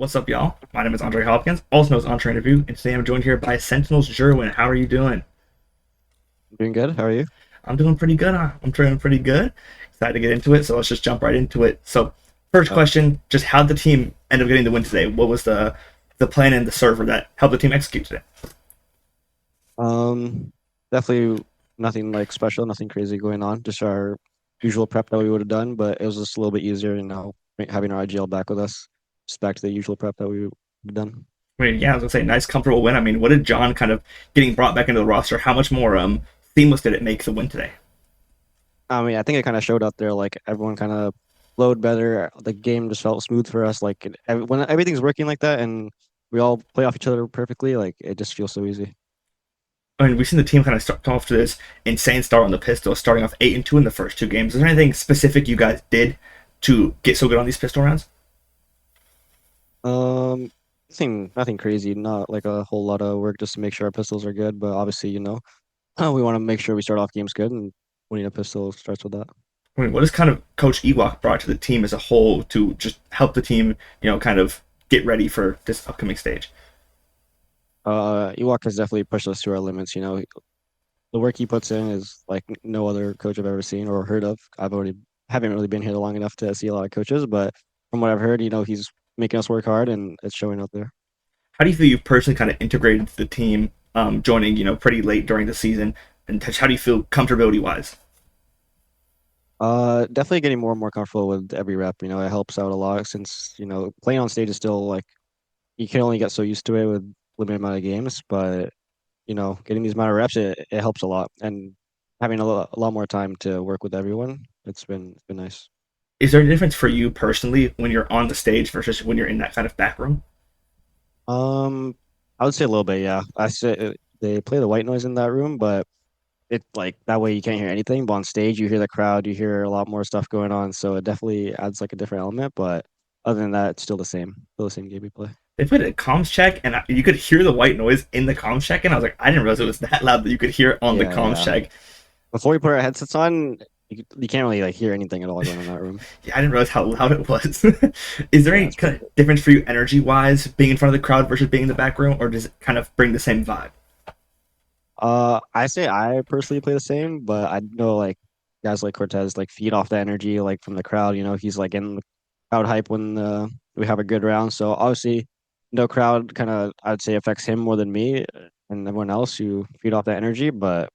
What's up, y'all? My name is Andre Hopkins, also known as Entre Interview, and today I'm joined here by Sentinels Jerrwin. How are you doing? Doing good. How are you? I'm doing pretty good. I'm doing pretty good. Excited to get into it, so let's just jump right into it. So, first Uh, question: just how'd the team end up getting the win today? What was the plan and the server that helped the team execute today? um, Definitely nothing like special, nothing crazy going on. Just our usual prep that we would have done, but it was just a little bit easier, having our IGL back with us. Just back to the usual prep that we would have done. I mean, yeah, I was gonna say nice, comfortable win. I mean, what did John kind of getting brought back into the roster? How much more seamless did it make the win today? I think it kind of showed out there. Like everyone kind of flowed better. The game just felt smooth for us. When everything's working like that, and we all play off each other perfectly, like it just feels so easy. I mean, we've seen the team kind of start off to this insane start on the pistol, starting off 8-2 in the first two games. Is there anything specific you guys did to get so good on these pistol rounds? Um, nothing crazy. Not like a whole lot of work just to make sure our pistols are good. But obviously, we want to make sure we start off games good, and winning a pistol starts with that. I mean, what has kind of Coach Ewok brought to the team as a whole to just help the team, kind of get ready for this upcoming stage? Ewok has definitely pushed us to our limits. The work he puts in is like no other coach I've ever seen or heard of. Haven't really been here long enough to see a lot of coaches, but from what I've heard, he's making us work hard, and it's showing out there. How do you feel you've personally kind of integrated into the team, joining, pretty late during the season? And how do you feel comfortability wise? Definitely getting more and more comfortable with every rep. It helps out a lot since playing on stage is still like you can only get so used to it with limited amount of games, but getting these amount of reps, it helps a lot. And having a lot more time to work with everyone, it's been nice. Is there a difference for you personally when you're on the stage versus when you're in that kind of back room? Um, I would say a little bit, yeah. I say they play the white noise in that room, but it like that way you can't hear anything. But on stage, you hear the crowd, you hear a lot more stuff going on, so it definitely adds like a different element. But other than that, it's still the same game we play. They played a comms check, and you could hear the white noise in the comms check, and I was like, I didn't realize it was that loud that you could hear it on the Yeah, comms yeah. check. Before we put our headsets on, you can't really like hear anything at all going on in that room. Yeah, I didn't realize how loud it was. Is there Yeah, any it's pretty kind good. of difference for you energy wise being in front of the crowd versus being in the back room, or does it kind of bring the same vibe? I say I personally play the same, but I know like guys like Cortez like feed off the energy like from the crowd. He's like in the crowd hype when we have a good round. So obviously, no crowd kind of I'd say affects him more than me and everyone else who feed off that energy. But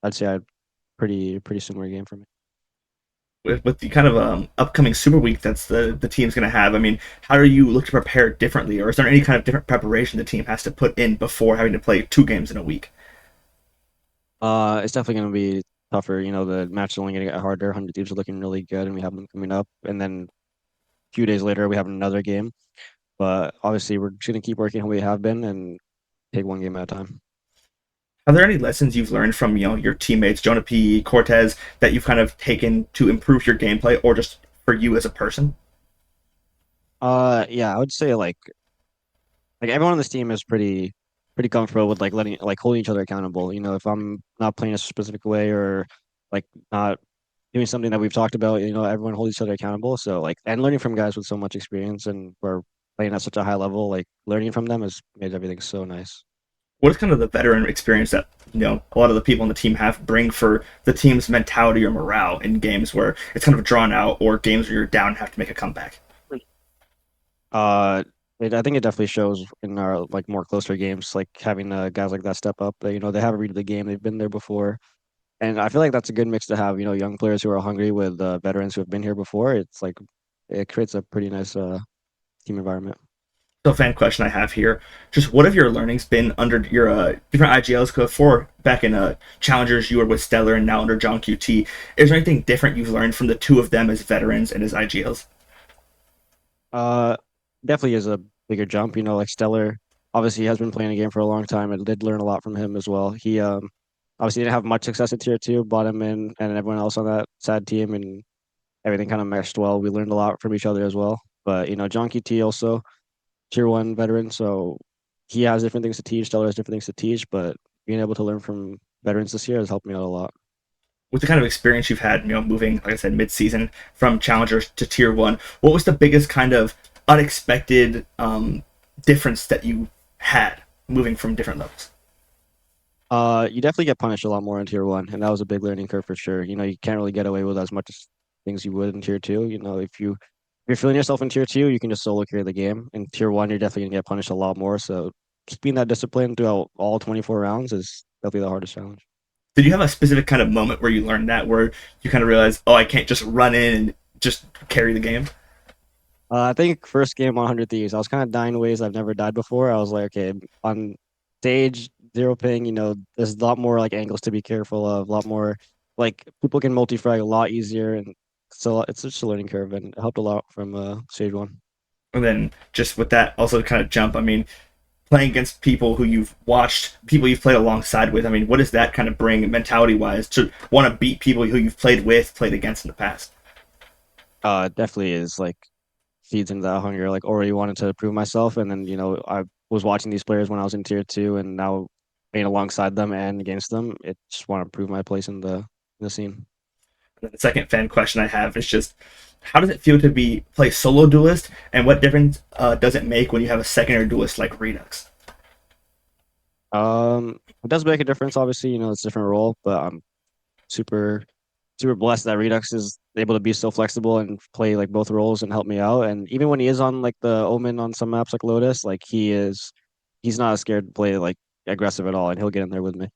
I'd say I pretty similar game for me. With the kind of upcoming Super Week that's the team's going to have, I mean, how do you look to prepare differently, or is there any kind of different preparation the team has to put in before having to play two games in a week? It's definitely gonna be tougher. The match is only gonna get harder. 100 Thieves are looking really good, and we have them coming up. And then a few days later, we have another game. But obviously, we're just gonna keep working how we have been and take one game at a time. Are there any lessons you've learned from your teammates, Jonah P, Cortez, that you've kind of taken to improve your gameplay, or just for you as a person? Yeah, I would say like everyone on this team is pretty comfortable with like letting like holding each other accountable. If I'm not playing a specific way or like not doing something that we've talked about, everyone holds each other accountable. So like and learning from guys with so much experience and we're playing at such a high level, like learning from them has made everything so nice. What is kind of the veteran experience that a lot of the people on the team have bring for the team's mentality or morale in games where it's kind of drawn out, or games where you're down and have to make a comeback? Uh, I think it definitely shows in our like more closer games, like having guys like that step up. They have a read of the game, they've been there before, and I feel like that's a good mix to have. Young players who are hungry with veterans who have been here before. It's like it creates a pretty nice team environment. So, fan question I have here: just what have your learnings been under your different IGLs? Before back in Challengers, you were with Stellar, and now under JohnQT. Is there anything different you've learned from the two of them as veterans and as IGLs? Uh, Definitely is a bigger jump. Like Stellar, obviously he has been playing the game for a long time. I did learn a lot from him as well. He obviously didn't have much success at tier two, brought him in, and everyone else on that sad team, and everything kind of meshed well. We learned a lot from each other as well. But John QT also tier one veteran, so he has different things to teach. Stellar has different things to teach, but being able to learn from veterans this year has helped me out a lot. With the kind of experience you've had, moving, like I said, mid-season from challengers to tier one, what was the biggest kind of unexpected difference that you had moving from different levels? You definitely get punished a lot more in tier one, and that was a big learning curve for sure. You can't really get away with as much as things you would in tier two. If you're feeling yourself in tier two, you can just solo carry the game. In tier one, you're definitely gonna get punished a lot more. So keeping that discipline throughout all 24 rounds is definitely the hardest challenge. Did you have a specific kind of moment where you learned that, where you kind of realized, oh, I can't just run in and just carry the game? I think first game on 100 Thieves, I was kind of dying ways I've never died before. I was like, okay, on stage, zero ping, there's a lot more like angles to be careful of, a lot more like people can multi-frag a lot easier. And so it's just a learning curve and it helped a lot from stage one. And then just with that, also kind of jump. I mean, playing against people who you've watched, people you've played alongside with. I mean, what does that kind of bring mentality wise to want to beat people who you've played with, played against in the past? It definitely is like feeds into that hunger. Like already wanted to prove myself. And then, I was watching these players when I was in tier two and now being alongside them and against them, it just want to prove my place in the scene. The second fan question I have is just, how does it feel to be play solo duelist, and what difference does it make when you have a secondary duelist like Redux? It does make a difference, obviously, it's a different role, but I'm super, super blessed that Redux is able to be so flexible and play like both roles and help me out. And even when he is on like the Omen on some maps like Lotus, like he's not scared to play like aggressive at all, and he'll get in there with me.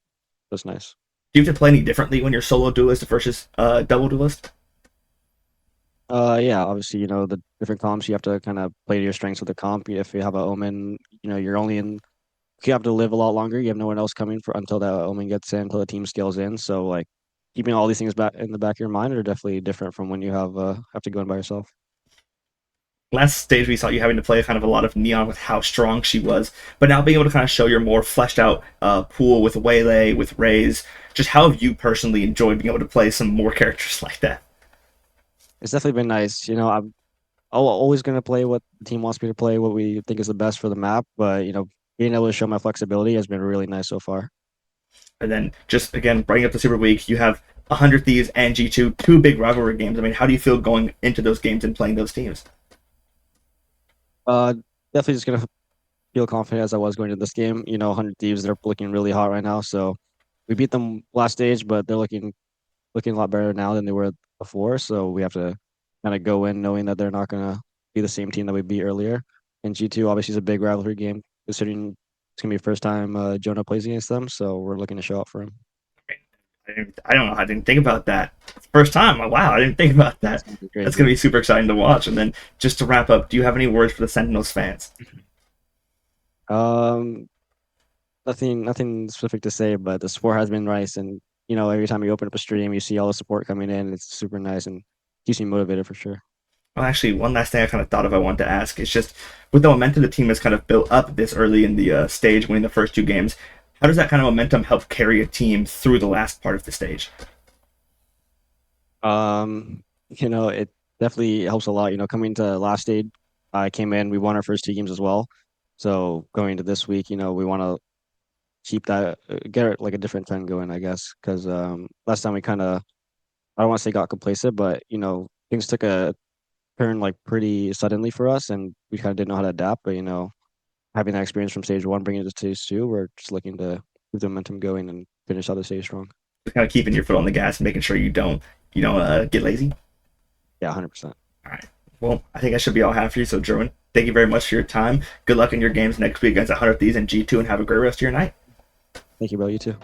That's nice. Do you have to play any differently when you're solo duelist versus double duelist? Yeah, obviously, the different comps you have to kind of play to your strengths with the comp. If you have a Omen, you're only in you have to live a lot longer. You have no one else coming for until that Omen gets in, until the team scales in. So like keeping all these things back in the back of your mind are definitely different from when you have to go in by yourself. Last stage we saw you having to play kind of a lot of Neon with how strong she was, but now being able to kind of show your more fleshed out pool with Waylay, with Raze, just how have you personally enjoyed being able to play some more characters like that? It's definitely been nice. I'm always gonna play what the team wants me to play, what we think is the best for the map. But being able to show my flexibility has been really nice so far. And then just again bringing up the Super Week, you have 100 Thieves and G2, two big rivalry games. I mean, how do you feel going into those games and playing those teams? Uh, Definitely just gonna feel confident as I was going to this game. 100 Thieves, they're looking really hot right now. So we beat them last stage, but they're looking a lot better now than they were before. So we have to kind of go in knowing that they're not gonna be the same team that we beat earlier. And G2 obviously is a big rivalry game, considering it's gonna be the first time Jonah plays against them. So we're looking to show up for him. I don't know. I didn't think about that. First time. Wow, I didn't think about It's that. gonna be That's going to crazy. be super exciting to watch. And then just to wrap up, do you have any words for the Sentinels fans? Um, nothing specific to say, but the support has been nice, and every time you open up a stream, you see all the support coming in. It's super nice and keeps me motivated for sure. Well, actually, one last thing I kind of thought of I wanted to ask is just with the momentum the team has kind of built up this early in the stage, winning the first two games. How does that kind of momentum help carry a team through the last part of the stage? It definitely helps a lot. Coming to last stage, I came in, we won our first two games as well. So going into this week, we want to keep that, get like a different trend going, I guess, because last time we kind of, I don't want to say got complacent, but things took a turn like pretty suddenly for us, and we kind of didn't know how to adapt. But having that experience from stage one, bringing it to stage two, we're just looking to keep the momentum going and finish out the stage strong. Just kind of keeping your foot on the gas and making sure you don't get lazy. Yeah, 100%. All right. Well, I think I should be all I have for you. So, Jerwin, thank you very much for your time. Good luck in your games next week against 100 Thieves and G2, and have a great rest of your night. Thank you, bro. You too.